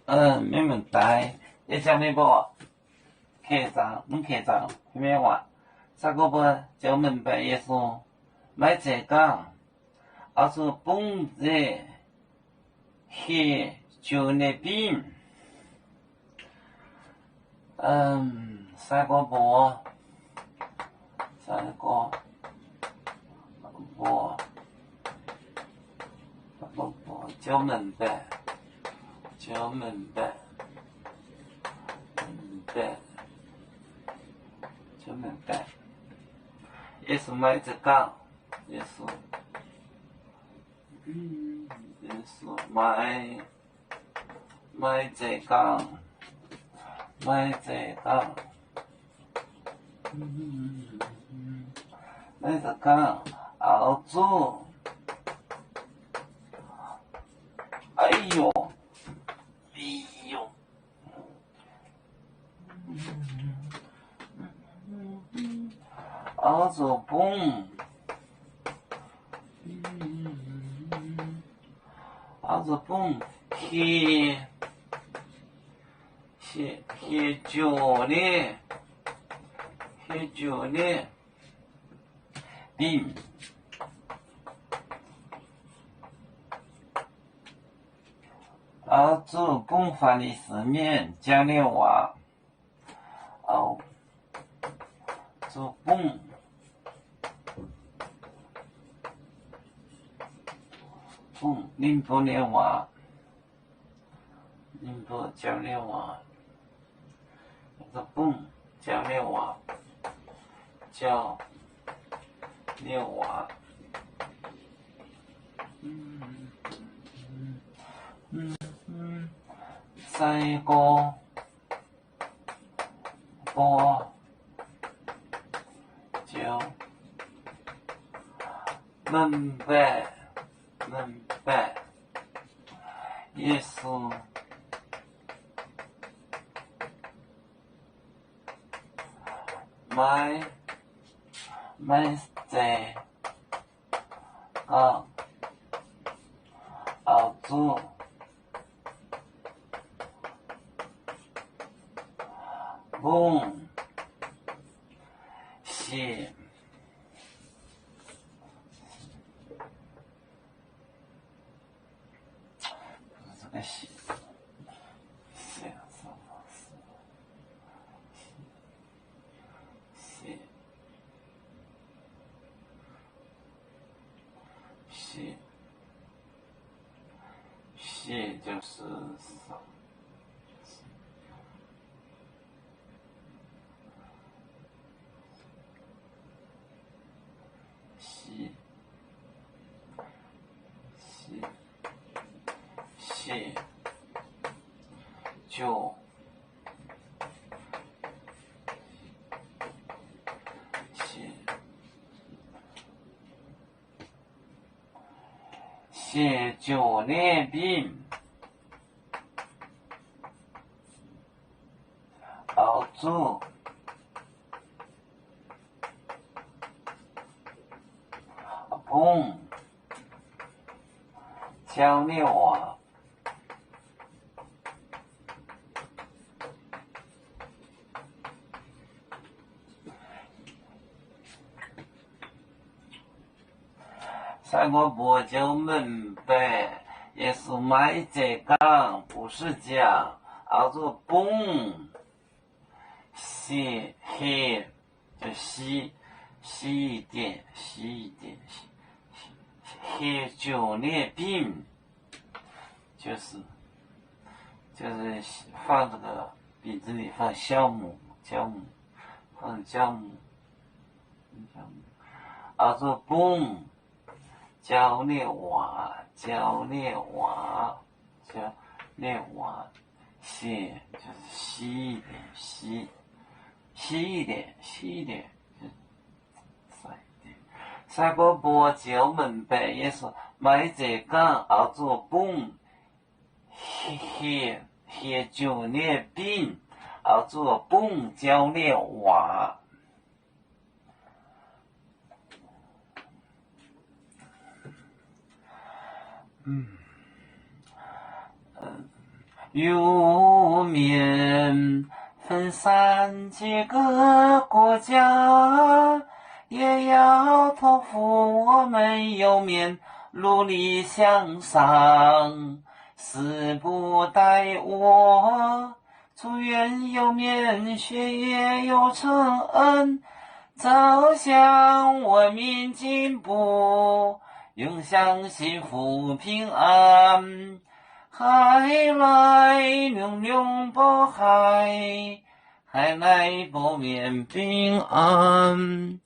没问题。你讲你无客栈，客栈咩话？啥个不就明白意思？买这讲，而是本质是就那边，啥个不？啥个不？就明白，就明白，明白，就明白。也是买这讲，也是，也是买这讲，买这讲，买这讲，澳洲，哎呦，哎呦，澳洲蹦，澳洲蹦，黑酒的，黑酒的，冰。澳洲公法的市面讲的话，澳洲公宁波的话，宁波讲的话，这公讲的话，讲的话，三个波就明白，也是买这个澳洲蹦是这个是就是就就那边澳洲蹦讲的话，三个不就明白，也是买这讲，不是讲澳洲蹦黑就细一点，黑酒那饼就是放这个鼻子里放酵母，放酵母，澳洲蹦叫那话，细就是细一点，三个波就明白也是买这讲澳洲蹦黑酒那饼，澳洲蹦叫那话。有面分散几个国家，也要托付我们有面努力向上，死不待我。祝愿有面学业有成，走向文明进步，永享幸福平安。海来永永不海，海来不免平安。